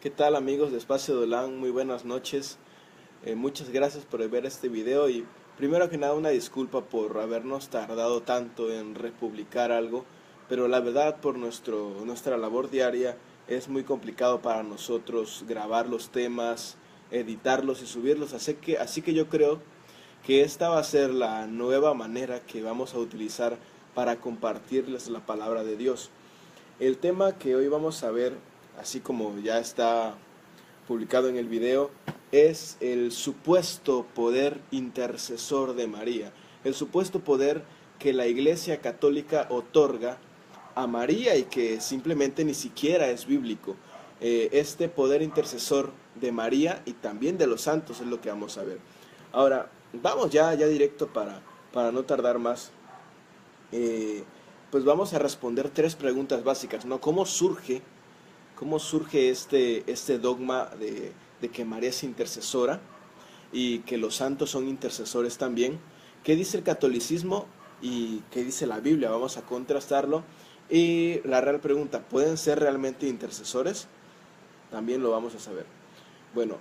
¿Qué tal amigos de Espacio Dolan? Muy buenas noches. Muchas gracias por ver este video y primero que nada una disculpa por habernos tardado tanto en republicar algo, pero la verdad por nuestra labor diaria es muy complicado para nosotros grabar los temas, editarlos y subirlos, así que yo creo que esta va a ser la nueva manera que vamos a utilizar para compartirles la palabra de Dios. El tema que hoy vamos a ver, así como ya está publicado en el video, es el supuesto poder intercesor de María, el supuesto poder que la Iglesia Católica otorga a María y que simplemente ni siquiera es bíblico. Este poder intercesor de María y también de los santos es lo que vamos a ver. Ahora, vamos ya directo para no tardar más. Pues vamos a responder tres preguntas básicas, ¿no? ¿Cómo surge este dogma de que María es intercesora y que los santos son intercesores también? ¿Qué dice el catolicismo y qué dice la Biblia? Vamos a contrastarlo. Y la real pregunta, ¿pueden ser realmente intercesores? También lo vamos a saber. Bueno,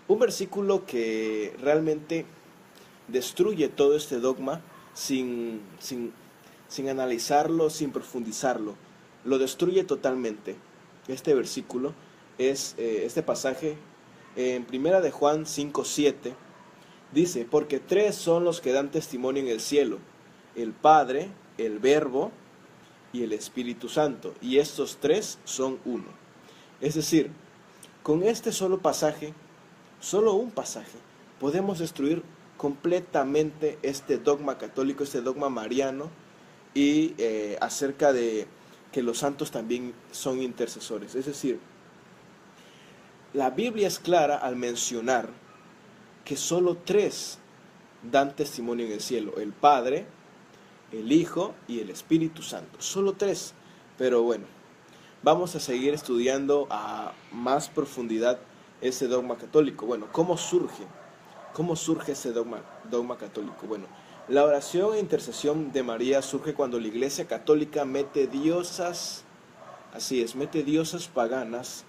un versículo que realmente destruye todo este dogma sin analizarlo, sin profundizarlo. Lo destruye totalmente. Este versículo es este pasaje en Primera de Juan 5:7. Dice, porque tres son los que dan testimonio en el cielo, el Padre, el Verbo y el Espíritu Santo, y estos tres son uno. Es decir, con este solo pasaje, solo un pasaje, podemos destruir completamente este dogma católico, este dogma mariano, y acerca de que los santos también son intercesores. Es decir, la Biblia es clara al mencionar que solo tres dan testimonio en el cielo, el Padre, el Hijo y el Espíritu Santo. Solo tres. Pero bueno, vamos a seguir estudiando a más profundidad ese dogma católico. Bueno, ¿cómo surge? ¿Cómo surge ese dogma católico? Bueno, la oración e intercesión de María surge cuando la Iglesia Católica mete diosas, así es, mete diosas paganas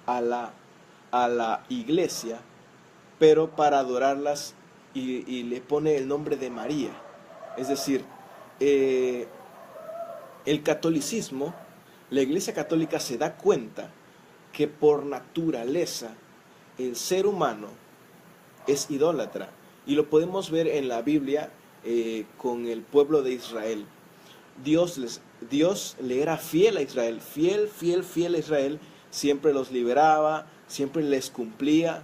a la Iglesia, pero para adorarlas y le pone el nombre de María. Es decir, el catolicismo, la Iglesia Católica se da cuenta que por naturaleza el ser humano es idólatra. Y lo podemos ver en la Biblia con el pueblo de Israel. Dios le era fiel a Israel, fiel a Israel, siempre los liberaba, siempre les cumplía,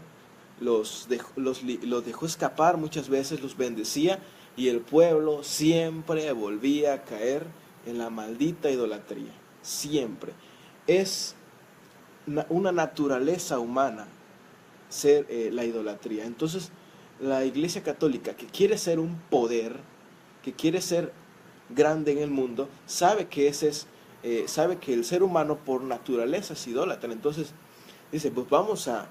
los dejó escapar muchas veces, los bendecía, y el pueblo siempre volvía a caer en la maldita idolatría, siempre. Es una naturaleza humana ser la idolatría. Entonces, la Iglesia Católica, que quiere ser un poder, que quiere ser grande en el mundo, sabe que sabe que el ser humano por naturaleza es idólatra. Entonces dice, pues vamos a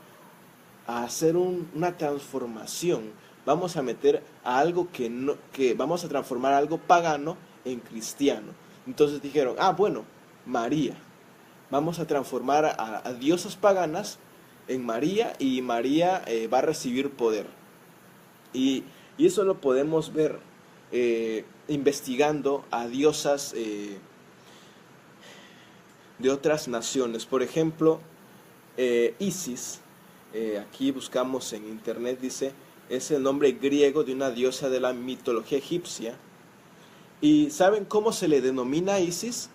hacer una transformación, vamos a meter a algo que vamos a transformar algo pagano en cristiano. Entonces dijeron, bueno, María, vamos a transformar a diosas paganas en María, y María va a recibir poder. Y eso lo podemos ver investigando a diosas de otras naciones. Por ejemplo, Isis, aquí buscamos en internet, dice, es el nombre griego de una diosa de la mitología egipcia. ¿Y saben cómo se le denomina a Isis?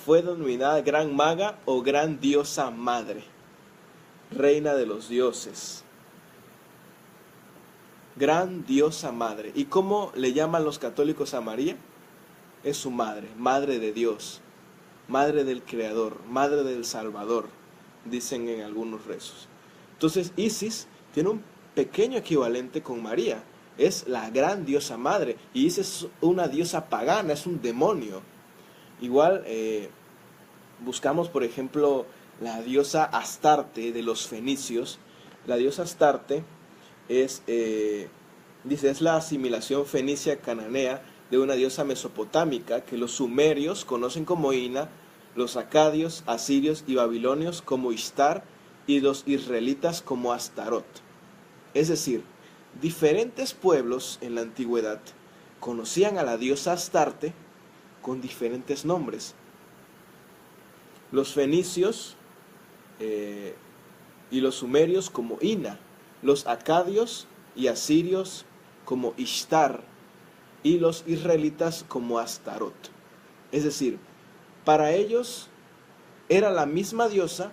Fue denominada gran maga o gran diosa madre, reina de los dioses. Gran diosa madre. ¿Y cómo le llaman los católicos a María? Es su madre, madre de Dios, madre del Creador, madre del Salvador, dicen en algunos rezos. Entonces Isis tiene un pequeño equivalente con María, es la gran diosa madre, y Isis es una diosa pagana, es un demonio. Igual buscamos, por ejemplo, la diosa Astarte de los fenicios. La diosa Astarte dice, es la asimilación fenicia cananea de una diosa mesopotámica que los sumerios conocen como Ina, los acadios, asirios y babilonios como Ishtar y los israelitas como Astarot. Es decir, diferentes pueblos en la antigüedad conocían a la diosa Astarte con diferentes nombres. Los fenicios y los sumerios como Ina, los acadios y asirios como Ishtar y los israelitas como Astarot. Es decir, para ellos era la misma diosa,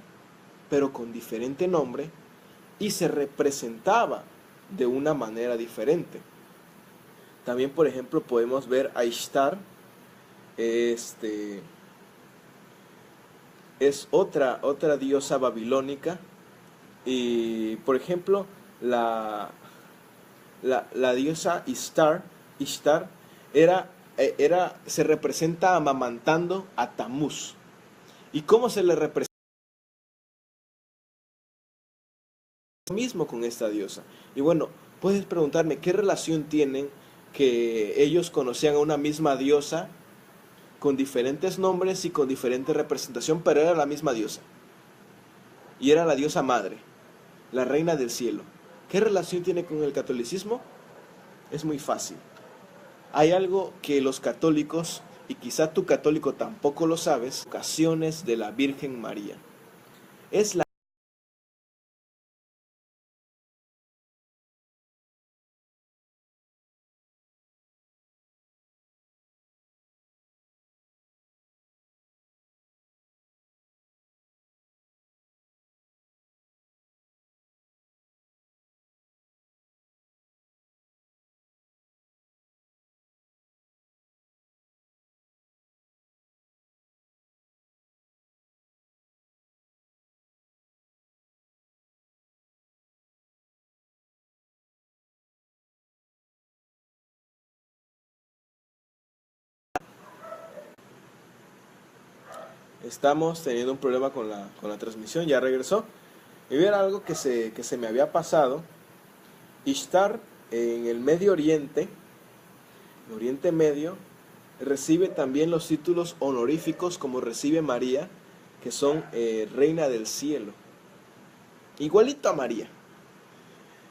pero con diferente nombre, y se representaba de una manera diferente. También, por ejemplo, podemos ver a Ishtar. Es otra diosa babilónica. Y, por ejemplo, la diosa Ishtar se representa amamantando a Tamuz. ¿Y cómo se le representa? Lo mismo con esta diosa. Y bueno, puedes preguntarme, ¿qué relación tienen que ellos conocían a una misma diosa con diferentes nombres y con diferente representación, pero era la misma diosa? Y era la diosa madre, la reina del cielo. ¿Qué relación tiene con el catolicismo? Es muy fácil. Hay algo que los católicos, y quizá tú católico tampoco lo sabes, ocasiones de la Virgen María. Es la Estamos teniendo un problema con la transmisión, ya regresó. Y era algo que se me había pasado. Ishtar en el Medio Oriente, el Oriente Medio, recibe también los títulos honoríficos como recibe María, que son Reina del Cielo. Igualito a María.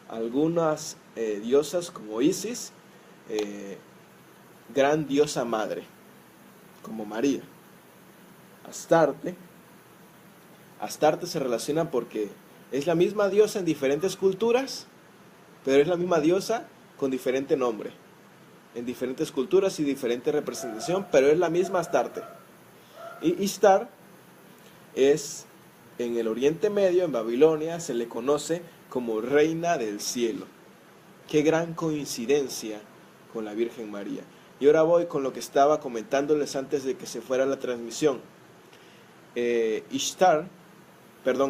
Algunas diosas como Isis, gran diosa madre, como María. Astarte se relaciona porque es la misma diosa en diferentes culturas, pero es la misma diosa con diferente nombre, en diferentes culturas y diferente representación, pero es la misma Astarte. Y Ishtar es, en el Oriente Medio, en Babilonia, se le conoce como Reina del Cielo. Qué gran coincidencia con la Virgen María. Y ahora voy con lo que estaba comentándoles antes de que se fuera la transmisión.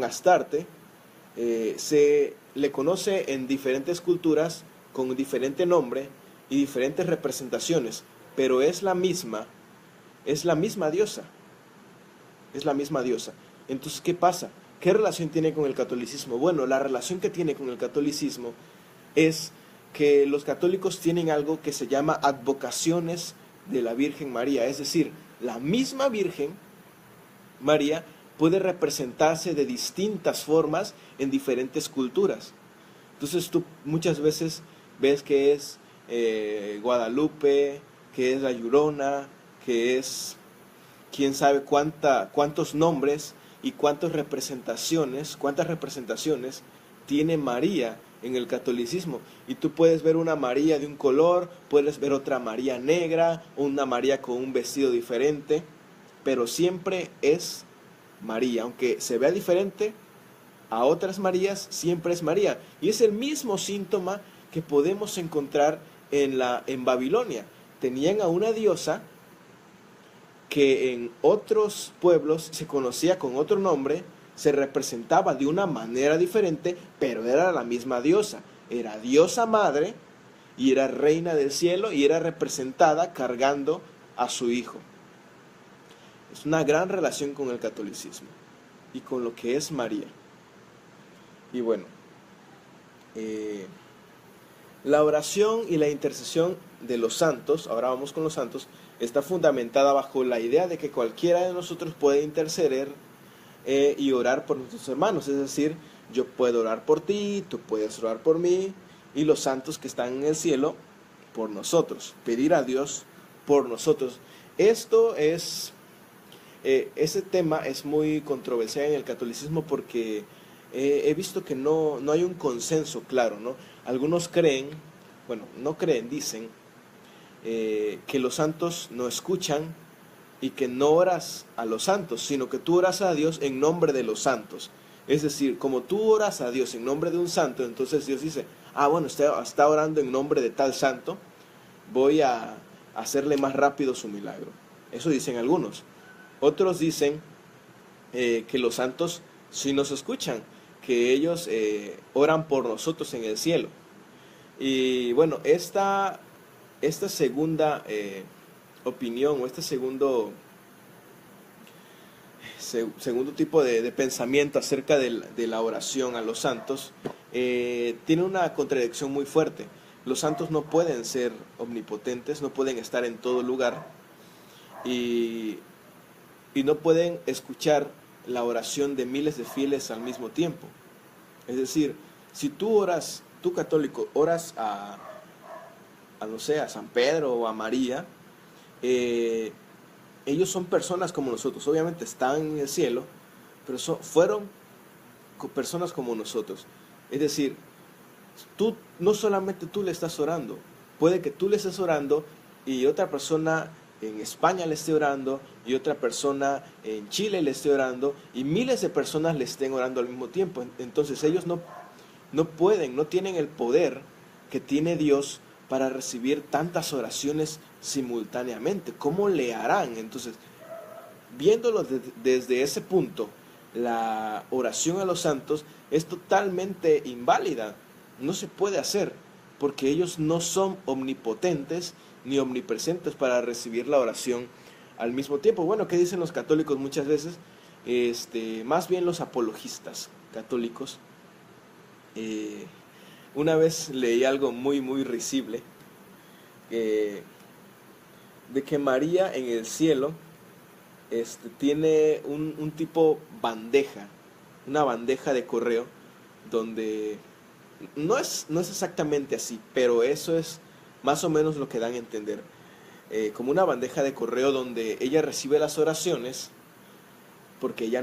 Astarte, se le conoce en diferentes culturas con diferente nombre y diferentes representaciones, pero es la misma diosa, es la misma diosa. Entonces, ¿qué pasa? ¿Qué relación tiene con el catolicismo? Bueno, la relación que tiene con el catolicismo es que los católicos tienen algo que se llama advocaciones de la Virgen María, es decir, la misma Virgen María puede representarse de distintas formas en diferentes culturas. Entonces tú muchas veces ves que es Guadalupe, que es la Llorona, que es quién sabe cuántos nombres y cuántas representaciones tiene María en el catolicismo. Y tú puedes ver una María de un color, puedes ver otra María negra, una María con un vestido diferente, pero siempre es María, aunque se vea diferente a otras Marías, siempre es María. Y es el mismo síntoma que podemos encontrar en Babilonia. Tenían a una diosa que en otros pueblos se conocía con otro nombre, se representaba de una manera diferente, pero era la misma diosa. Era diosa madre y era reina del cielo y era representada cargando a su hijo. Es una gran relación con el catolicismo y con lo que es María. Y bueno, la oración y la intercesión de los santos, ahora vamos con los santos, está fundamentada bajo la idea de que cualquiera de nosotros puede interceder y orar por nuestros hermanos. Es decir, yo puedo orar por ti, tú puedes orar por mí, y los santos que están en el cielo por nosotros, pedir a Dios por nosotros. Esto es, ese tema es muy controversial en el catolicismo porque he visto que no hay un consenso claro, ¿no? Algunos creen, bueno, no creen, dicen que los santos no escuchan y que no oras a los santos, sino que tú oras a Dios en nombre de los santos. Es decir, como tú oras a Dios en nombre de un santo, entonces Dios dice, bueno, está orando en nombre de tal santo, voy a hacerle más rápido su milagro. Eso dicen algunos. Otros dicen que los santos sí nos escuchan, que ellos oran por nosotros en el cielo. Y bueno, esta segunda opinión, o este segundo tipo de pensamiento acerca de la oración a los santos, tiene una contradicción muy fuerte. Los santos no pueden ser omnipotentes, no pueden estar en todo lugar y no pueden escuchar la oración de miles de fieles al mismo tiempo. Es decir, si tú católico, oras a no sé, a San Pedro o a María, ellos son personas como nosotros. Obviamente están en el cielo, pero fueron personas como nosotros. Es decir, no solamente tú le estás orando, puede que tú le estés orando y otra persona en España le esté orando y otra persona en Chile le esté orando y miles de personas le estén orando al mismo tiempo. Entonces ellos no pueden, no tienen el poder que tiene Dios para recibir tantas oraciones simultáneamente. ¿Cómo le harán? Entonces, viéndolo desde ese punto, la oración a los santos es totalmente inválida. No se puede hacer, porque ellos no son omnipotentes ni omnipresentes para recibir la oración al mismo tiempo. Bueno, ¿qué dicen los católicos muchas veces? Más bien los apologistas católicos. Una vez leí algo muy, muy risible, de que María en el cielo tiene un tipo bandeja, una bandeja de correo, donde no es exactamente así, pero eso es más o menos lo que dan a entender. Como una bandeja de correo donde ella recibe las oraciones, porque ella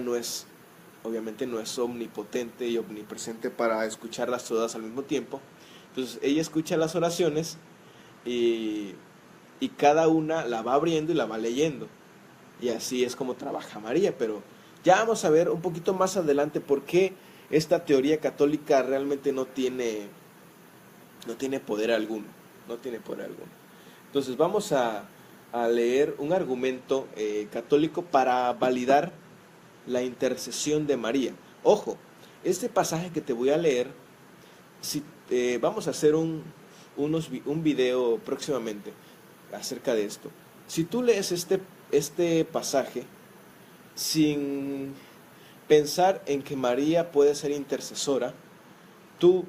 obviamente no es omnipotente y omnipresente para escucharlas todas al mismo tiempo. Entonces ella escucha las oraciones y cada una la va abriendo y la va leyendo. Y así es como trabaja María. Pero ya vamos a ver un poquito más adelante por qué esta teoría católica realmente no tiene poder alguno. No tiene poder alguno. Entonces vamos a leer un argumento católico para validar la intercesión de María. Ojo, este pasaje que te voy a leer, vamos a hacer un video próximamente acerca de esto. Si tú lees este pasaje sin pensar en que María puede ser intercesora, tú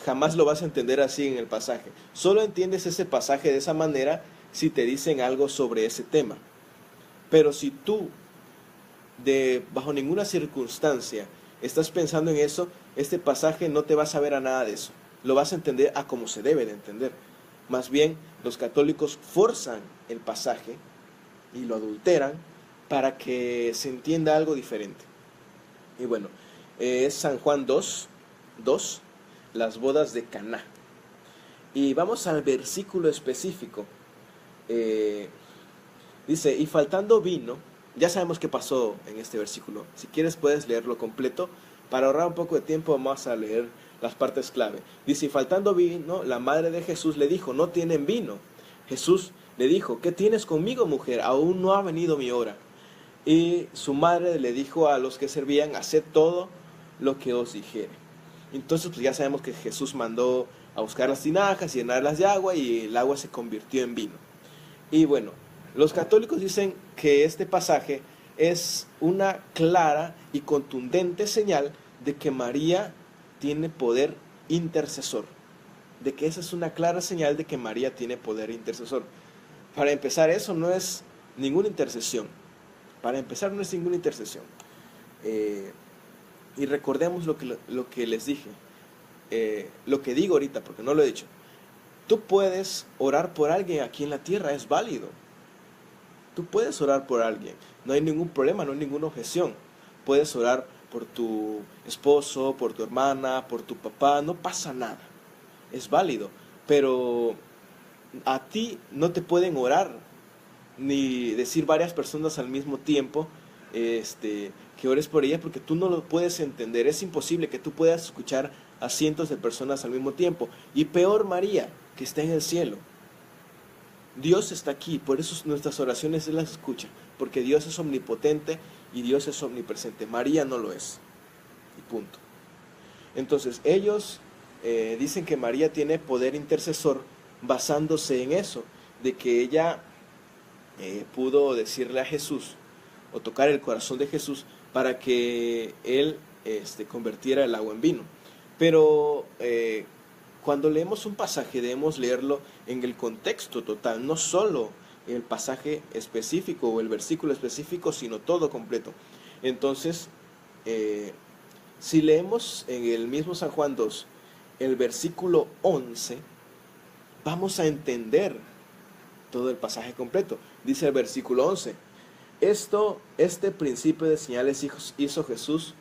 jamás lo vas a entender así en el pasaje. Solo entiendes ese pasaje de esa manera si te dicen algo sobre ese tema. Pero si tú bajo ninguna circunstancia estás pensando en eso, este pasaje no te va a saber a nada de eso. Lo vas a entender a como se debe de entender. Más bien, los católicos forzan el pasaje y lo adulteran para que se entienda algo diferente. Y bueno, es San Juan 2, las bodas de Caná. Y vamos al versículo específico. Dice, y faltando vino, ya sabemos qué pasó en este versículo. Si quieres puedes leerlo completo. Para ahorrar un poco de tiempo vamos a leer las partes clave. Dice, y faltando vino, la madre de Jesús le dijo, no tienen vino. Jesús le dijo, ¿qué tienes conmigo, mujer? Aún no ha venido mi hora. Y su madre le dijo a los que servían, haced todo lo que os dijere. Entonces pues ya sabemos que Jesús mandó a buscar las tinajas, llenarlas de agua y el agua se convirtió en vino. Y bueno, los católicos dicen que este pasaje es una clara y contundente señal de que María tiene poder intercesor. De que esa es una clara señal de que María tiene poder intercesor. Para empezar, eso no es ninguna intercesión. Para empezar, no es ninguna intercesión. Y recordemos lo que les dije, lo que digo ahorita, porque no lo he dicho. Tú puedes orar por alguien aquí en la tierra, es válido. Tú puedes orar por alguien, no hay ningún problema, no hay ninguna objeción. Puedes orar por tu esposo, por tu hermana, por tu papá, no pasa nada. Es válido, pero a ti no te pueden orar ni decir varias personas al mismo tiempo que ores por ella, porque tú no lo puedes entender. Es imposible que tú puedas escuchar a cientos de personas al mismo tiempo. Y peor María, que está en el cielo. Dios está aquí, por eso nuestras oraciones Él las escucha, porque Dios es omnipotente y Dios es omnipresente. María no lo es, y punto. Entonces ellos dicen que María tiene poder intercesor basándose en eso, de que ella pudo decirle a Jesús o tocar el corazón de Jesús para que Él convirtiera el agua en vino. Pero cuando leemos un pasaje debemos leerlo en el contexto total, no solo el pasaje específico o el versículo específico, sino todo completo. Entonces, si leemos en el mismo San Juan 2, el versículo 11, vamos a entender todo el pasaje completo. Dice el versículo 11, este principio de señales hizo Jesús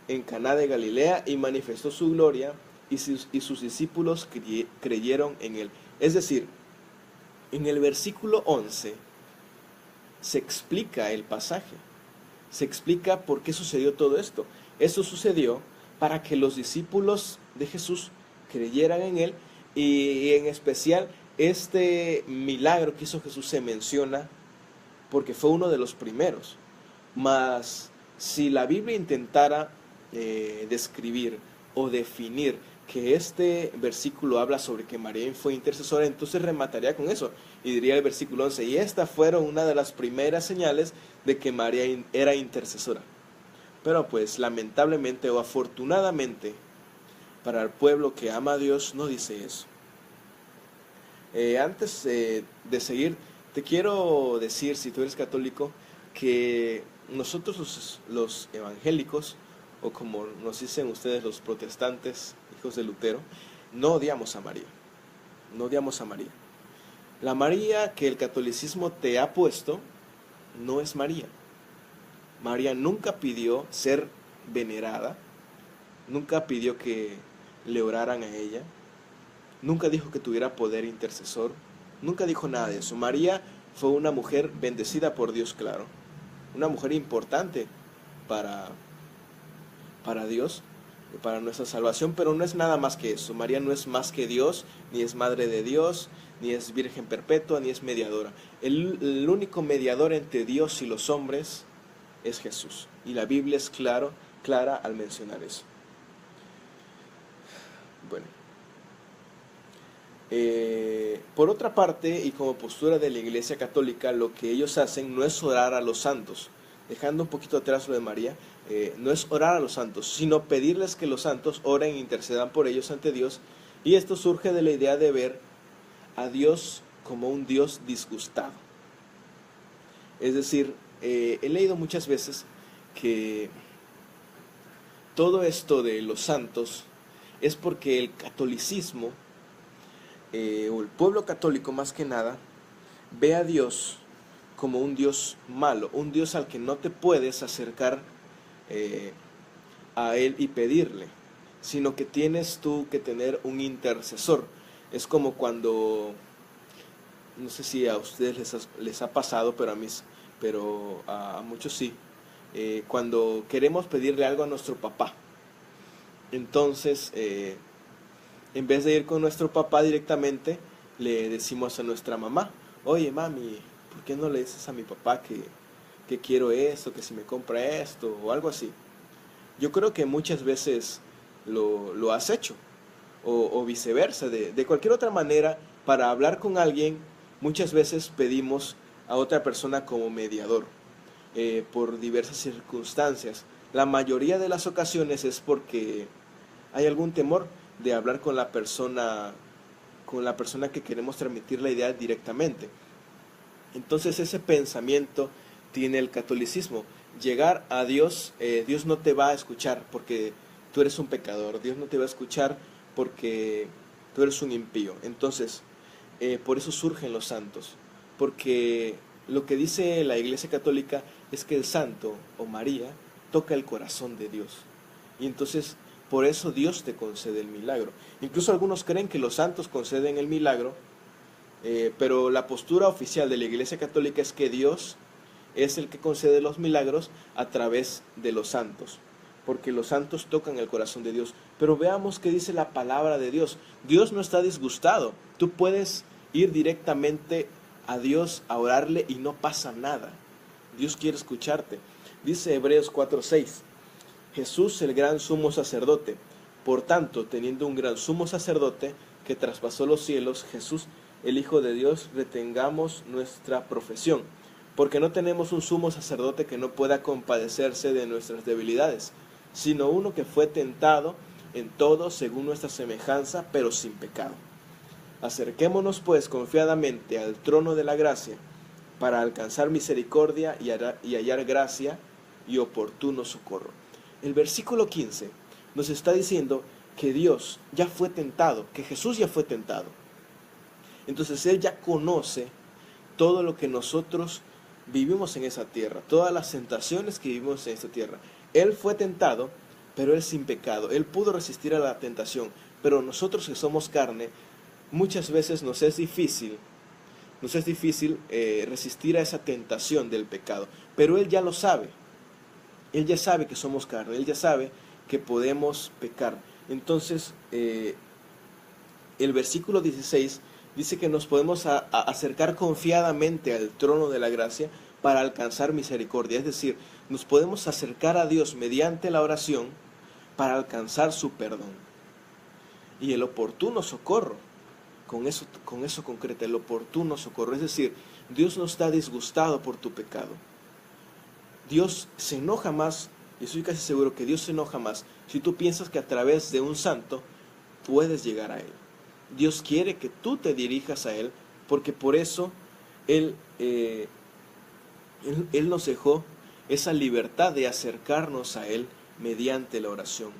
en Caná de Galilea y manifestó su gloria, y sus discípulos creyeron en él. Es decir, en el versículo 11 se explica el pasaje, se explica por qué sucedió todo esto. Esto sucedió para que los discípulos de Jesús creyeran en él, y en especial este milagro que hizo Jesús se menciona porque fue uno de los primeros. Mas si la Biblia intentara describir o definir que este versículo habla sobre que María fue intercesora, entonces remataría con eso y diría el versículo 11, y estas fueron una de las primeras señales de que María era intercesora. Pero pues lamentablemente o afortunadamente para el pueblo que ama a Dios no dice eso. Antes de seguir, te quiero decir, si tú eres católico, que nosotros los evangélicos, o como nos dicen ustedes los protestantes, hijos de Lutero, no odiamos a María. No odiamos a María. La María que el catolicismo te ha puesto no es María. María nunca pidió ser venerada, nunca pidió que le oraran a ella, nunca dijo que tuviera poder intercesor, nunca dijo nada de eso. María fue una mujer bendecida por Dios, claro, una mujer importante para Dios, para nuestra salvación, pero no es nada más que eso. María no es más que Dios, ni es madre de Dios, ni es virgen perpetua, ni es mediadora. El único mediador entre Dios y los hombres es Jesús, y la Biblia es clara al mencionar eso. Bueno, por otra parte, y como postura de la Iglesia Católica, lo que ellos hacen no es orar a los santos, dejando un poquito atrás lo de María. No es orar a los santos, sino pedirles que los santos oren e intercedan por ellos ante Dios, y esto surge de la idea de ver a Dios como un Dios disgustado. Es decir, he leído muchas veces que todo esto de los santos es porque el catolicismo, o el pueblo católico más que nada, ve a Dios como un Dios malo, un Dios al que no te puedes acercar a Él y pedirle, sino que tienes tú que tener un intercesor. Es como cuando, no sé si a ustedes les ha pasado, pero a muchos sí, cuando queremos pedirle algo a nuestro papá, entonces en vez de ir con nuestro papá directamente, le decimos a nuestra mamá, oye mami, ¿por qué no le dices a mi papá que quiero esto, que si me compra esto o algo así? Yo creo que muchas veces lo has hecho, o viceversa, de cualquier otra manera. Para hablar con alguien muchas veces pedimos a otra persona como mediador, por diversas circunstancias. La mayoría de las ocasiones es porque hay algún temor de hablar con la persona que queremos transmitir la idea directamente. Entonces ese pensamiento tiene el catolicismo. Llegar a Dios, Dios no te va a escuchar porque tú eres un pecador, Dios no te va a escuchar porque tú eres un impío. Entonces, por eso surgen los santos, porque lo que dice la Iglesia Católica es que el santo o María toca el corazón de Dios. Y entonces, por eso Dios te concede el milagro. Incluso algunos creen que los santos conceden el milagro, pero la postura oficial de la Iglesia Católica es que Dios es el que concede los milagros a través de los santos, porque los santos tocan el corazón de Dios. Pero veamos qué dice la palabra de Dios. Dios no está disgustado. Tú puedes ir directamente a Dios a orarle y no pasa nada. Dios quiere escucharte. Dice Hebreos 4:6, Jesús el gran sumo sacerdote. Por tanto, teniendo un gran sumo sacerdote que traspasó los cielos, Jesús el Hijo de Dios, retengamos nuestra profesión, porque no tenemos un sumo sacerdote que no pueda compadecerse de nuestras debilidades, sino uno que fue tentado en todo según nuestra semejanza, pero sin pecado. Acerquémonos pues confiadamente al trono de la gracia, para alcanzar misericordia y hallar gracia y oportuno socorro. El versículo 15 nos está diciendo que Dios ya fue tentado, que Jesús ya fue tentado. Entonces Él ya conoce todo lo que nosotros vivimos en esa tierra, todas las tentaciones que vivimos en esta tierra. Él fue tentado, pero Él sin pecado. Él pudo resistir a la tentación, pero nosotros que somos carne, muchas veces nos es difícil resistir a esa tentación del pecado. Pero Él ya lo sabe. Él ya sabe que somos carne, Él ya sabe que podemos pecar. Entonces, el versículo 16 dice que nos podemos acercar confiadamente al trono de la gracia para alcanzar misericordia. Es decir, nos podemos acercar a Dios mediante la oración para alcanzar su perdón. Y el oportuno socorro, con eso concreta, el oportuno socorro. Es decir, Dios no está disgustado por tu pecado. Dios se enoja más, y estoy casi seguro que Dios se enoja más si tú piensas que a través de un santo puedes llegar a Él. Dios quiere que tú te dirijas a Él, porque por eso Él nos dejó esa libertad de acercarnos a Él mediante la oración.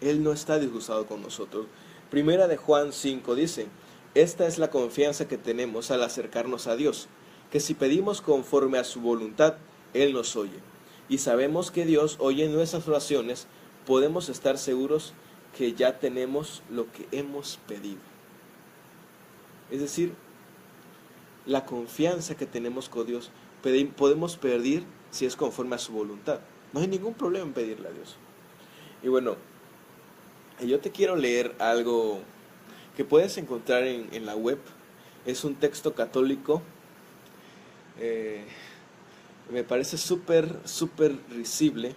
Él no está disgustado con nosotros. Primera de Juan 5 dice, esta es la confianza que tenemos al acercarnos a Dios, que si pedimos conforme a su voluntad, Él nos oye. Y sabemos que Dios oye nuestras oraciones, podemos estar seguros que ya tenemos lo que hemos pedido. Es decir, la confianza que tenemos con Dios, podemos pedir si es conforme a su voluntad. No hay ningún problema en pedirle a Dios. Y bueno, yo te quiero leer algo que puedes encontrar en la web. Es un texto católico. Me parece súper risible.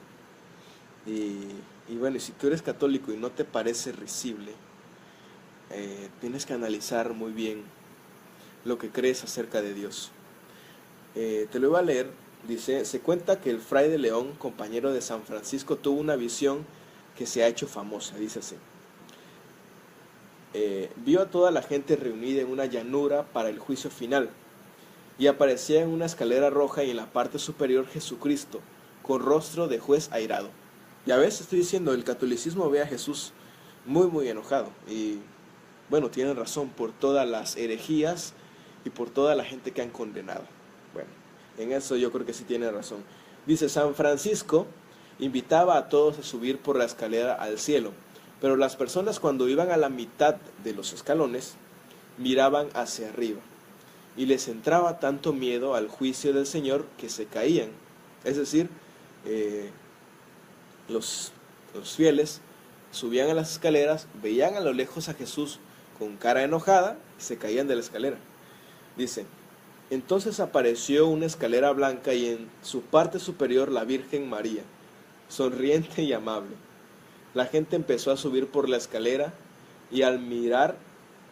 Y bueno, si tú eres católico y no te parece risible, tienes que analizar muy bien lo que crees acerca de Dios. Te lo voy a leer. Dice, se cuenta que el fray de León, compañero de San Francisco, tuvo una visión que se ha hecho famosa. Dice así, vio a toda la gente reunida en una llanura para el juicio final, y aparecía en una escalera roja y en la parte superior Jesucristo, con rostro de juez airado. Ya ves, estoy diciendo, el catolicismo ve a Jesús muy enojado. Y bueno, tienen razón por todas las herejías y por toda la gente que han condenado. Bueno, en eso yo creo que sí tiene razón. Dice, San Francisco invitaba a todos a subir por la escalera al cielo, pero las personas cuando iban a la mitad de los escalones, miraban hacia arriba, y les entraba tanto miedo al juicio del Señor que se caían. Es decir, los fieles subían a las escaleras, veían a lo lejos a Jesús con cara enojada y se caían de la escalera. Dice, entonces apareció una escalera blanca y en su parte superior la Virgen María, sonriente y amable. La gente empezó a subir por la escalera y al mirar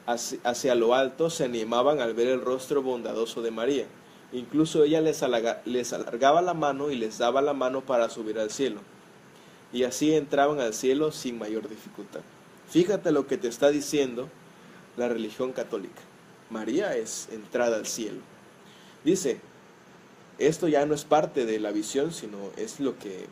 hacia lo alto se animaban al ver el rostro bondadoso de María. Incluso ella les alargaba la mano y les daba la mano para subir al cielo. Y así entraban al cielo sin mayor dificultad. Fíjate lo que te está diciendo la religión católica. María es entrada al cielo. Dice, esto ya no es parte de la visión, sino es lo que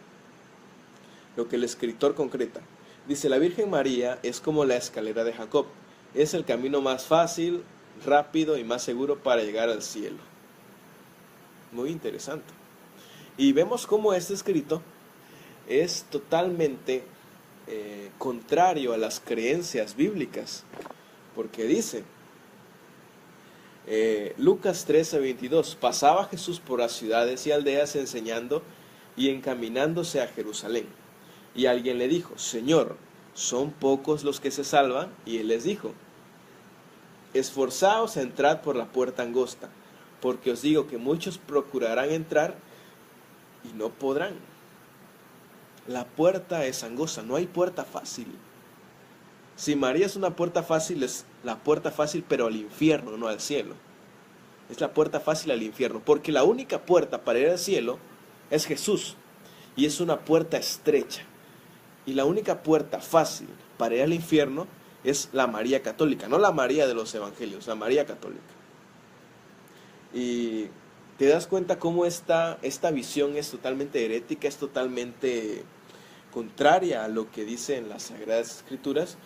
el escritor concreta. Dice, la Virgen María es como la escalera de Jacob. Es el camino más fácil, rápido y más seguro para llegar al cielo. Muy interesante. Y vemos cómo este escrito es totalmente contrario a las creencias bíblicas. Porque dice, Lucas 13:22, pasaba Jesús por las ciudades y aldeas enseñando y encaminándose a Jerusalén. Y alguien le dijo, Señor, ¿son pocos los que se salvan? Y él les dijo, esforzaos a entrar por la puerta angosta, porque os digo que muchos procurarán entrar y no podrán. La puerta es angosta, no hay puerta fácil. Si María es una puerta fácil, es la puerta fácil pero al infierno, no al cielo. Es la puerta fácil al infierno, porque la única puerta para ir al cielo es Jesús, y es una puerta estrecha. Y la única puerta fácil para ir al infierno es la María católica, no la María de los evangelios, la María católica. Y te das cuenta cómo esta visión es totalmente herética, es totalmente contraria a lo que dicen las Sagradas Escrituras,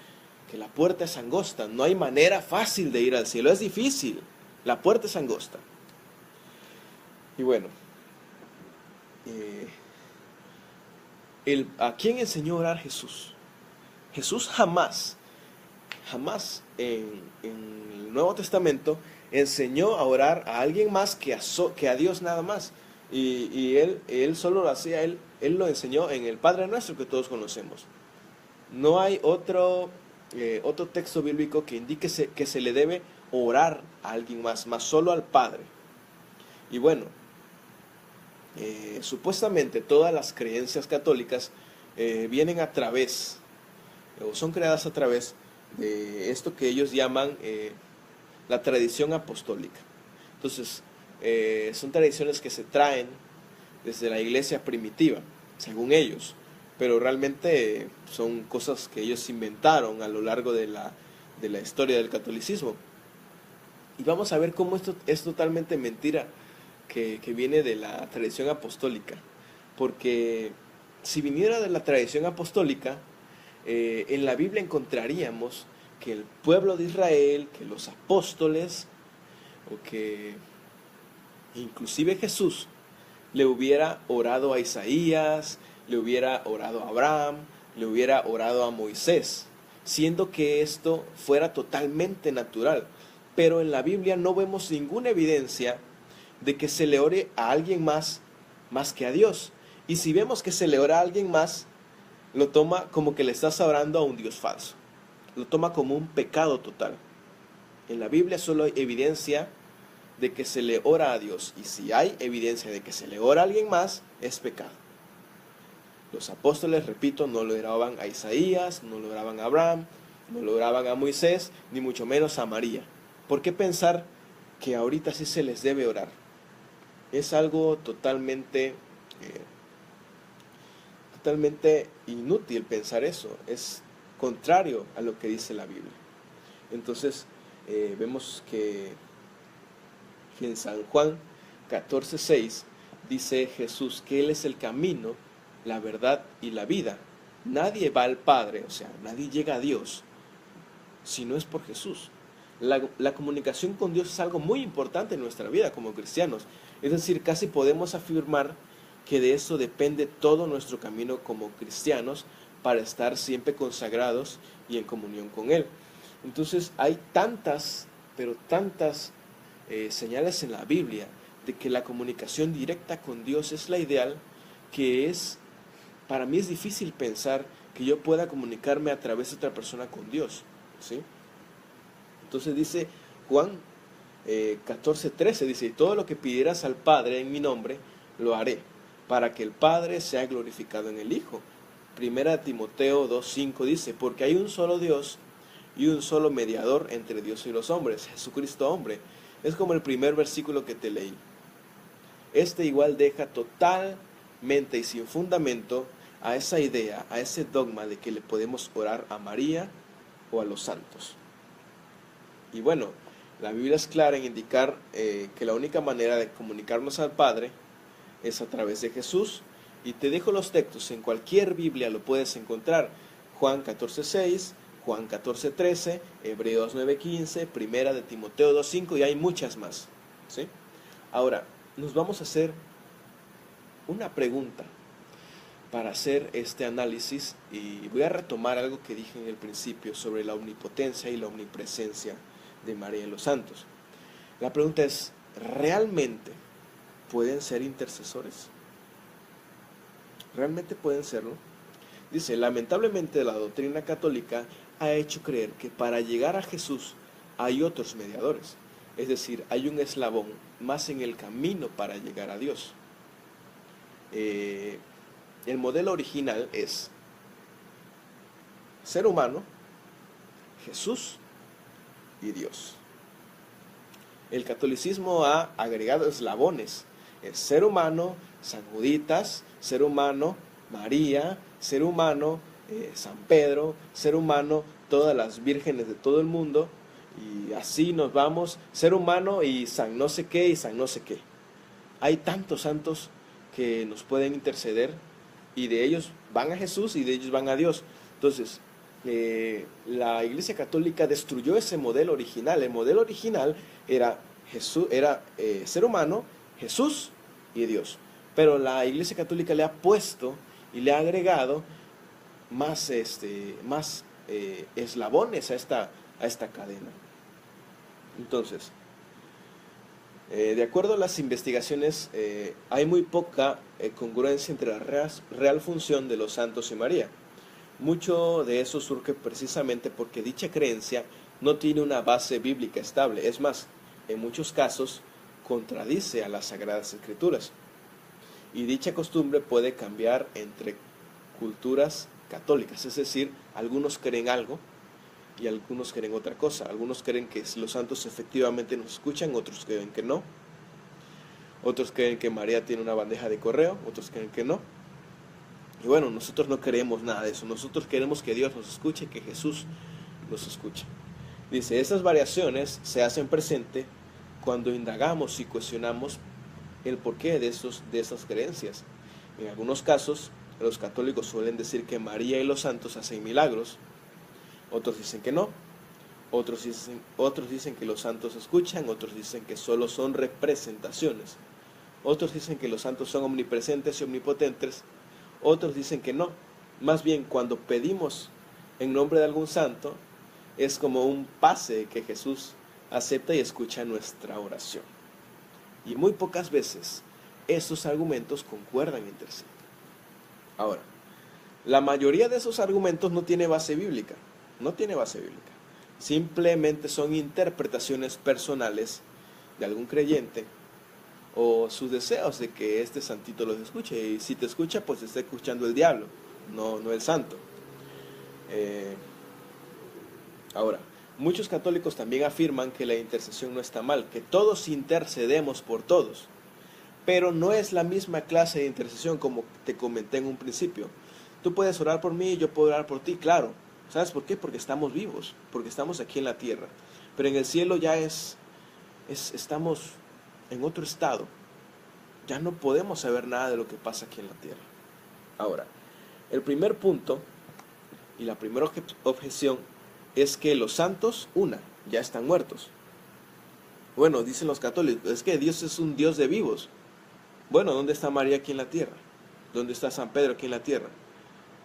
que la puerta es angosta, no hay manera fácil de ir al cielo, es difícil, la puerta es angosta. Y bueno, ¿a quién enseñó a orar Jesús? Jesús jamás en el Nuevo Testamento enseñó a orar a alguien más que a Dios nada más. Y él solo lo hacía, él lo enseñó en el Padre Nuestro que todos conocemos. No hay otro texto bíblico que indique que se le debe orar a alguien más solo al Padre. Y bueno, supuestamente todas las creencias católicas vienen a través, o son creadas a través de esto que ellos llaman la tradición apostólica. Entonces, son tradiciones que se traen desde la iglesia primitiva, según ellos, pero realmente son cosas que ellos inventaron a lo largo de la historia del catolicismo. Y vamos a ver cómo esto es totalmente mentira, que viene de la tradición apostólica. Porque si viniera de la tradición apostólica, en la Biblia encontraríamos que el pueblo de Israel, que los apóstoles, o que inclusive Jesús, le hubiera orado a Isaías, le hubiera orado a Abraham, le hubiera orado a Moisés, siendo que esto fuera totalmente natural. Pero en la Biblia no vemos ninguna evidencia de que se le ore a alguien más que a Dios. Y si vemos que se le ora a alguien más, lo toma como que le estás orando a un Dios falso. Lo toma como un pecado total. En la Biblia solo hay evidencia de que se le ora a Dios. Y si hay evidencia de que se le ora a alguien más, es pecado. Los apóstoles, repito, no lo oraban a Isaías, no lo oraban a Abraham, no lo oraban a Moisés, ni mucho menos a María. ¿Por qué pensar que ahorita sí se les debe orar? Es algo totalmente inútil pensar eso. Es contrario a lo que dice la Biblia. Entonces, vemos que en San Juan 14:6 dice Jesús que Él es el camino, la verdad y la vida. Nadie va al Padre, o sea, nadie llega a Dios si no es por Jesús. La comunicación con Dios es algo muy importante en nuestra vida como cristianos. Es decir, casi podemos afirmar que de eso depende todo nuestro camino como cristianos para estar siempre consagrados y en comunión con Él. Entonces hay tantas, pero tantas señales en la Biblia de que la comunicación directa con Dios es la ideal, que para mí es difícil pensar que yo pueda comunicarme a través de otra persona con Dios, ¿sí? Entonces dice Juan 14:13, dice, y todo lo que pidieras al Padre en mi nombre, lo haré, para que el Padre sea glorificado en el Hijo. Primera Timoteo 2:5 dice, porque hay un solo Dios y un solo mediador entre Dios y los hombres, Jesucristo hombre. Es como el primer versículo que te leí. Este igual deja totalmente y sin fundamento a esa idea, a ese dogma de que le podemos orar a María o a los santos. Y bueno, La Biblia es clara en indicar que la única manera de comunicarnos al Padre es a través de Jesús. Y te dejo los textos, en cualquier Biblia lo puedes encontrar. Juan 14:6, Juan 14:13, Hebreos 9:15, Primera de Timoteo 2:5 y hay muchas más, ¿sí? Ahora, nos vamos a hacer una pregunta para hacer este análisis y voy a retomar algo que dije en el principio sobre la omnipotencia y la omnipresencia de María y los santos. La pregunta es, ¿realmente pueden ser intercesores? ¿Realmente pueden serlo? Dice, lamentablemente la doctrina católica ha hecho creer que para llegar a Jesús hay otros mediadores, es decir, hay un eslabón más en el camino para llegar a Dios. El modelo original es ser humano, Jesús y Dios. El catolicismo ha agregado eslabones, es ser humano, San Juditas, ser humano, María, ser humano, San Pedro, ser humano, todas las vírgenes de todo el mundo, y así nos vamos, ser humano y San no sé qué y San no sé qué. Hay tantos santos que nos pueden interceder y de ellos van a Jesús y de ellos van a Dios. Entonces, la Iglesia Católica destruyó ese modelo original. El modelo original era Jesús, era ser humano, Jesús y Dios. Pero la Iglesia Católica le ha puesto y le ha agregado más eslabones a esta cadena. Entonces, de acuerdo a las investigaciones, hay muy poca congruencia entre la real función de los santos y María. Mucho de eso surge precisamente porque dicha creencia no tiene una base bíblica estable. Es más, en muchos casos contradice a las Sagradas Escrituras. Y dicha costumbre puede cambiar entre culturas católicas, es decir, algunos creen algo y algunos creen otra cosa. Algunos creen que los santos efectivamente nos escuchan, otros creen que no. Otros creen que María tiene una bandeja de correo, otros creen que no. Y bueno, nosotros no queremos nada de eso. Nosotros queremos que Dios nos escuche, que Jesús nos escuche. Dice, esas variaciones se hacen presente cuando indagamos y cuestionamos el porqué de esas creencias. En algunos casos, los católicos suelen decir que María y los santos hacen milagros. Otros dicen que no. Otros dicen que los santos escuchan. Otros dicen que solo son representaciones. Otros dicen que los santos son omnipresentes y omnipotentes. Otros dicen que no. Más bien, cuando pedimos en nombre de algún santo, es como un pase que Jesús acepta y escucha nuestra oración. Y muy pocas veces esos argumentos concuerdan entre sí. Ahora, la mayoría de esos argumentos no tiene base bíblica. No tiene base bíblica. Simplemente son interpretaciones personales de algún creyente o sus deseos de que este santito los escuche. Y si te escucha, pues está escuchando el diablo, no el santo. Ahora, muchos católicos también afirman que la intercesión no está mal, que todos intercedemos por todos. Pero no es la misma clase de intercesión como te comenté en un principio. Tú puedes orar por mí y yo puedo orar por ti, claro. ¿Sabes por qué? Porque estamos vivos, porque estamos aquí en la tierra. Pero en el cielo ya estamos en otro estado. Ya no podemos saber nada de lo que pasa aquí en la tierra. Ahora, el primer punto y la primera objeción es que los santos, ya están muertos. Bueno, dicen los católicos, es que Dios es un Dios de vivos. Bueno, ¿dónde está María aquí en la tierra? ¿Dónde está San Pedro aquí en la tierra?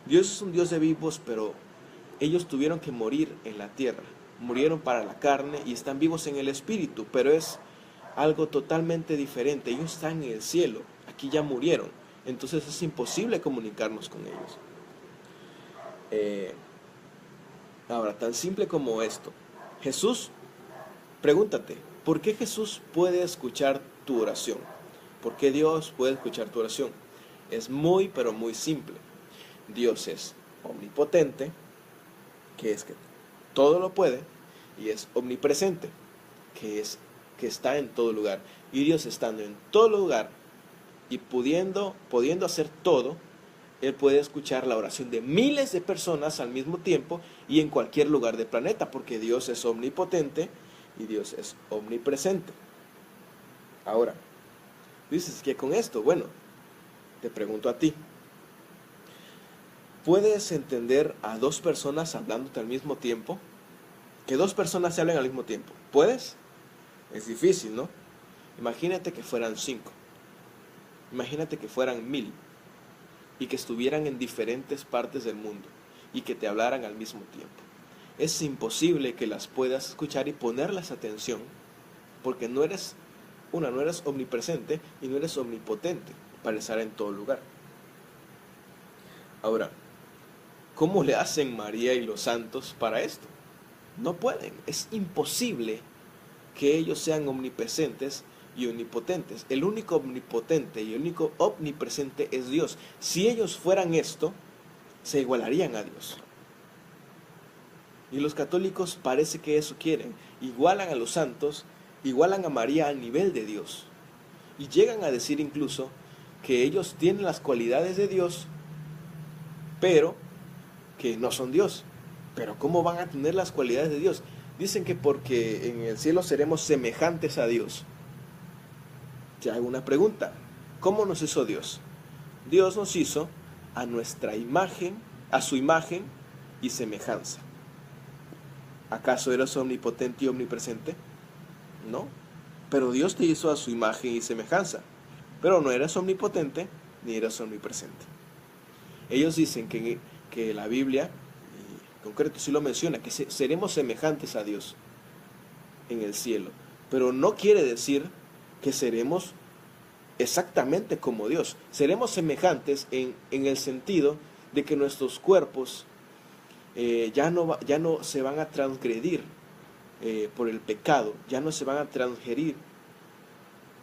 Dios es un Dios de vivos, pero ellos tuvieron que morir en la tierra. Murieron para la carne y están vivos en el espíritu, pero es algo totalmente diferente. Ellos están en el cielo, aquí ya murieron. Entonces es imposible comunicarnos con ellos. Ahora, tan simple como esto. Jesús, pregúntate, ¿por qué Jesús puede escuchar tu oración? ¿Por qué Dios puede escuchar tu oración? Es muy, pero muy simple. Dios es omnipotente, que es que todo lo puede, y es omnipresente, que está en todo lugar. Y Dios estando en todo lugar y pudiendo hacer todo, Él puede escuchar la oración de miles de personas al mismo tiempo y en cualquier lugar del planeta, porque Dios es omnipotente y Dios es omnipresente. Ahora, dices que con esto, bueno, te pregunto a ti, ¿puedes entender a dos personas hablándote al mismo tiempo? Que dos personas se hablen al mismo tiempo, ¿puedes? Es difícil, ¿no? Imagínate que fueran 5, imagínate que fueran 1000 y que estuvieran en diferentes partes del mundo y que te hablaran al mismo tiempo. Es imposible que las puedas escuchar y ponerles atención, porque no eres omnipresente y no eres omnipotente para estar en todo lugar. Ahora, ¿cómo le hacen María y los santos para esto? No pueden, es imposible que ellos sean omnipresentes y omnipotentes. El único omnipotente y el único omnipresente es Dios. Si ellos fueran esto, se igualarían a Dios. Y los católicos parece que eso quieren. Igualan a los santos, igualan a María al nivel de Dios. Y llegan a decir incluso que ellos tienen las cualidades de Dios, pero que no son Dios. Pero ¿cómo van a tener las cualidades de Dios? Dicen que porque en el cielo seremos semejantes a Dios. Te hago una pregunta. ¿Cómo nos hizo Dios? Dios nos hizo a nuestra imagen, a su imagen y semejanza. ¿Acaso eres omnipotente y omnipresente? No. Pero Dios te hizo a su imagen y semejanza. Pero no eres omnipotente ni eres omnipresente. Ellos dicen que la Biblia, en concreto sí lo menciona, que seremos semejantes a Dios en el cielo. Pero no quiere decir que seremos exactamente como Dios. Seremos semejantes en el sentido de que nuestros cuerpos ya no se van a transgredir por el pecado, ya no se van a transgerir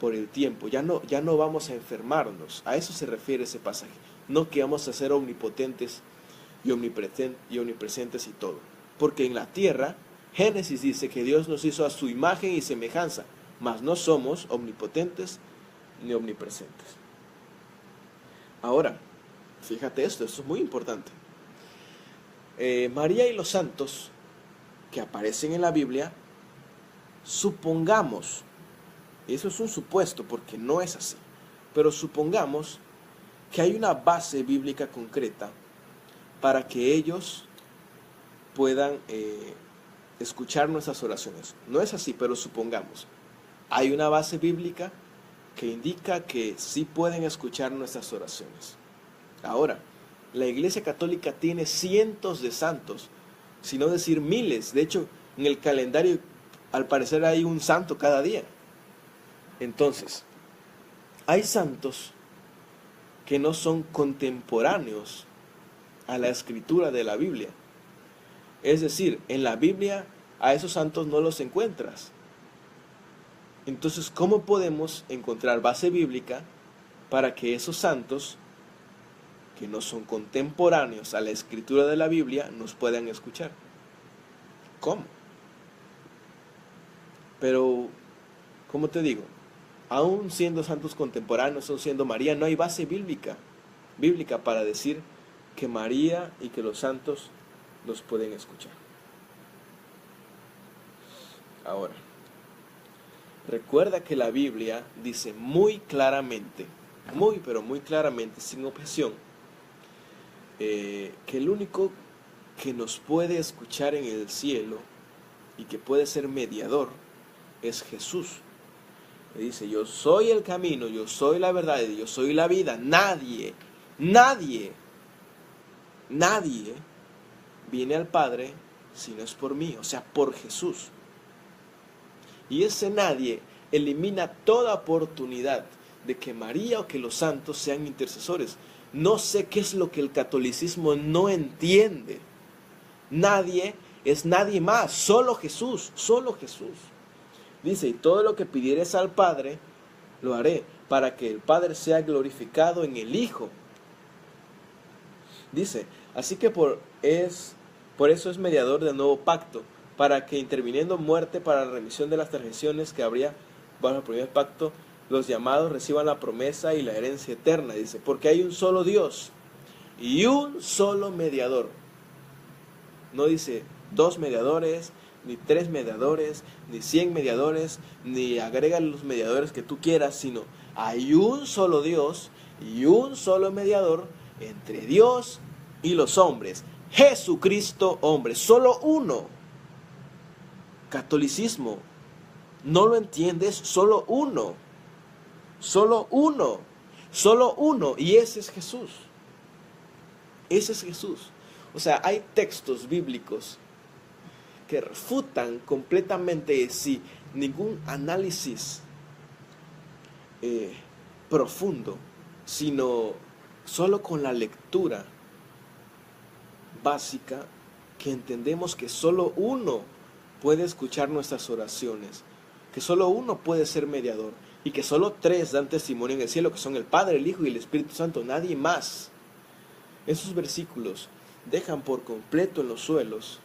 por el tiempo, ya no vamos a enfermarnos. A eso se refiere ese pasaje. No que vamos a ser omnipotentes y omnipresentes y todo. Porque en la tierra, Génesis dice que Dios nos hizo a su imagen y semejanza, mas no somos omnipotentes ni omnipresentes. Ahora, fíjate esto es muy importante. María y los santos que aparecen en la Biblia, supongamos, eso es un supuesto porque no es así, pero supongamos que hay una base bíblica concreta para que ellos puedan escuchar nuestras oraciones. No es así, pero supongamos. Hay una base bíblica que indica que sí pueden escuchar nuestras oraciones. Ahora, la Iglesia Católica tiene cientos de santos, si no decir miles. De hecho, en el calendario al parecer hay un santo cada día. Entonces, hay santos que no son contemporáneos a la escritura de la Biblia. Es decir, en la Biblia a esos santos no los encuentras. Entonces, ¿cómo podemos encontrar base bíblica para que esos santos, que no son contemporáneos a la escritura de la Biblia, nos puedan escuchar? ¿Cómo? Pero, ¿cómo te digo? Aún siendo santos contemporáneos, aún siendo María, no hay base bíblica para decir que María y que los santos los pueden escuchar. Ahora, recuerda que la Biblia dice muy claramente, pero muy claramente, sin objeción, que el único que nos puede escuchar en el cielo y que puede ser mediador es Jesús. Dice, yo soy el camino, yo soy la verdad y yo soy la vida. Nadie viene al Padre si no es por mí, o sea, por Jesús. Y ese nadie elimina toda oportunidad de que María o que los santos sean intercesores. No sé qué es lo que el catolicismo no entiende. Nadie es nadie más, solo Jesús, solo Jesús. Dice, y todo lo que pidieres al Padre, lo haré, para que el Padre sea glorificado en el Hijo. Dice, así que por eso es mediador del nuevo pacto, para que interviniendo muerte para la remisión de las transgresiones que habría bajo el primer pacto, los llamados reciban la promesa y la herencia eterna. Dice, porque hay un solo Dios y un solo mediador. No dice dos mediadores, ni 3 mediadores, ni 100 mediadores, ni agrega los mediadores que tú quieras, sino hay un solo Dios y un solo mediador entre Dios y los hombres, Jesucristo hombre, solo uno. Catolicismo, ¿no lo entiendes? Solo uno, solo uno, solo uno, y ese es Jesús. Ese es Jesús. O sea, hay textos bíblicos que refutan completamente sin ningún análisis profundo, sino solo con la lectura básica, que entendemos que solo uno puede escuchar nuestras oraciones, que solo uno puede ser mediador, y que solo 3 dan testimonio en el cielo, que son el Padre, el Hijo y el Espíritu Santo, nadie más. Esos versículos dejan por completo en los suelos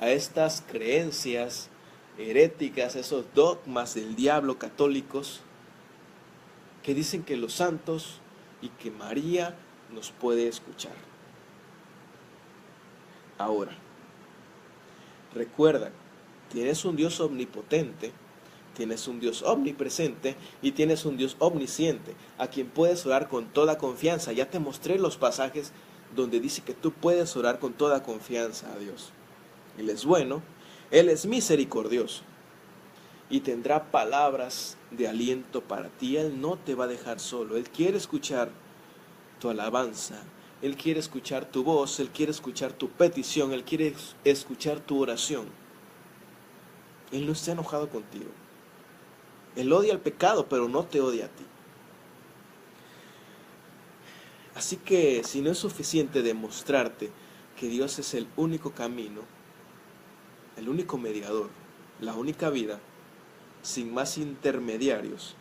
a estas creencias heréticas, esos dogmas del diablo católicos, que dicen que los santos y que María nos puede escuchar. Ahora, recuerda, tienes un Dios omnipotente, tienes un Dios omnipresente y tienes un Dios omnisciente, a quien puedes orar con toda confianza. Ya te mostré los pasajes donde dice que tú puedes orar con toda confianza a Dios. Él es bueno, Él es misericordioso y tendrá palabras de aliento para ti. Él no te va a dejar solo. Él quiere escuchar tu alabanza, Él quiere escuchar tu voz, Él quiere escuchar tu petición, Él quiere escuchar tu oración. Él no está enojado contigo. Él odia el pecado, pero no te odia a ti. Así que si no es suficiente demostrarte que Dios es el único camino, el único mediador, la única vida, sin más intermediarios,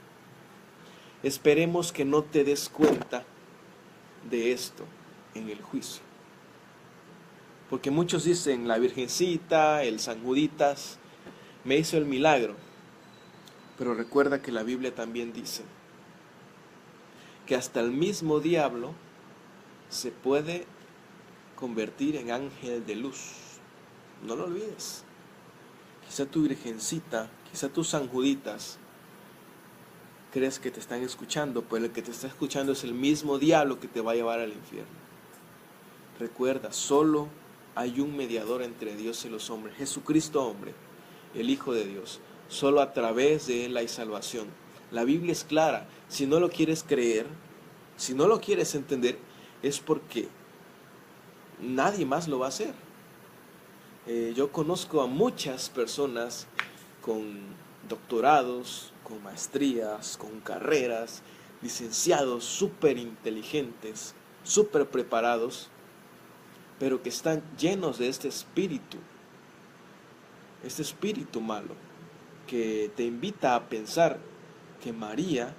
esperemos que no te des cuenta de esto en el juicio. Porque muchos dicen, la Virgencita, el San Juditas, me hizo el milagro. Pero recuerda que la Biblia también dice que hasta el mismo diablo se puede convertir en ángel de luz. No lo olvides. Quizá tu Virgencita, quizá tu San Juditas, crees que te están escuchando, pero el que te está escuchando es el mismo diablo que te va a llevar al infierno. Recuerda, solo hay un mediador entre Dios y los hombres, Jesucristo hombre, el Hijo de Dios. Solo a través de Él hay salvación. La Biblia es clara. Si no lo quieres creer, si no lo quieres entender, es porque nadie más lo va a hacer. Yo conozco a muchas personas con doctorados, con maestrías, con carreras, licenciados súper inteligentes, súper preparados, pero que están llenos de este espíritu malo, que te invita a pensar que María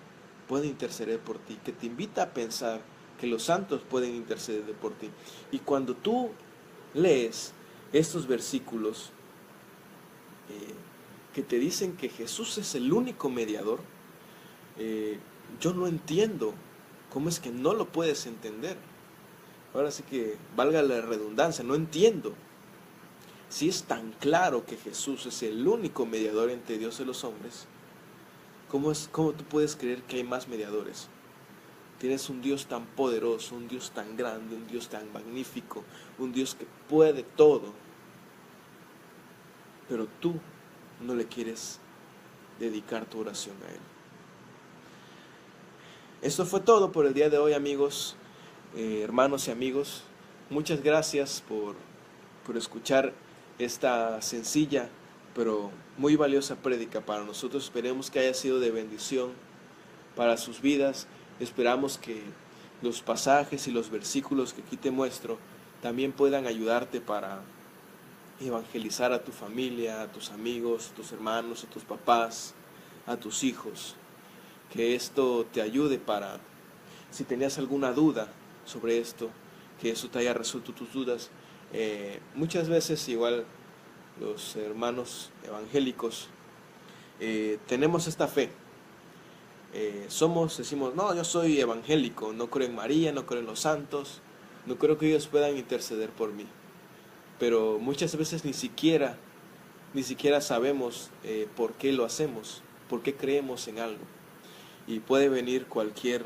puede interceder por ti, que te invita a pensar que los santos pueden interceder por ti. Y cuando tú lees estos versículos que te dicen que Jesús es el único mediador, yo no entiendo cómo es que no lo puedes entender. Ahora sí que valga la redundancia, no entiendo. Si es tan claro que Jesús es el único mediador entre Dios y los hombres, ¿cómo tú puedes creer que hay más mediadores? Tienes un Dios tan poderoso, un Dios tan grande, un Dios tan magnífico, un Dios que puede todo, pero tú no le quieres dedicar tu oración a Él. Eso fue todo por el día de hoy, amigos, hermanos y amigos. Muchas gracias por escuchar esta sencilla pero muy valiosa prédica para nosotros. Esperemos que haya sido de bendición para sus vidas. Esperamos que los pasajes y los versículos que aquí te muestro también puedan ayudarte para evangelizar a tu familia, a tus amigos, a tus hermanos, a tus papás, a tus hijos. Que esto te ayude para, si tenías alguna duda sobre esto, que eso te haya resuelto tus dudas. Muchas veces igual los hermanos evangélicos tenemos esta fe. Decimos, no, yo soy evangélico, no creo en María, no creo en los santos, no creo que ellos puedan interceder por mí. pero muchas veces ni siquiera sabemos por qué lo hacemos, por qué creemos en algo. Y puede venir cualquier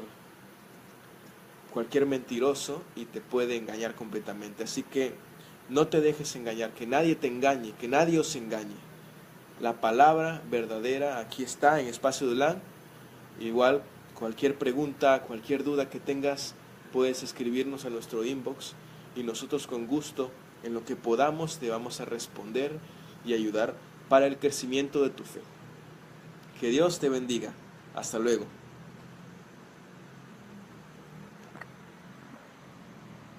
mentiroso y te puede engañar completamente. Así que no te dejes engañar, que nadie te engañe, que nadie os engañe. La palabra verdadera aquí está en Espacio de Ulam. Igual, cualquier pregunta, cualquier duda que tengas, puedes escribirnos a nuestro inbox y nosotros con gusto, en lo que podamos, te vamos a responder y ayudar para el crecimiento de tu fe. Que Dios te bendiga. Hasta luego.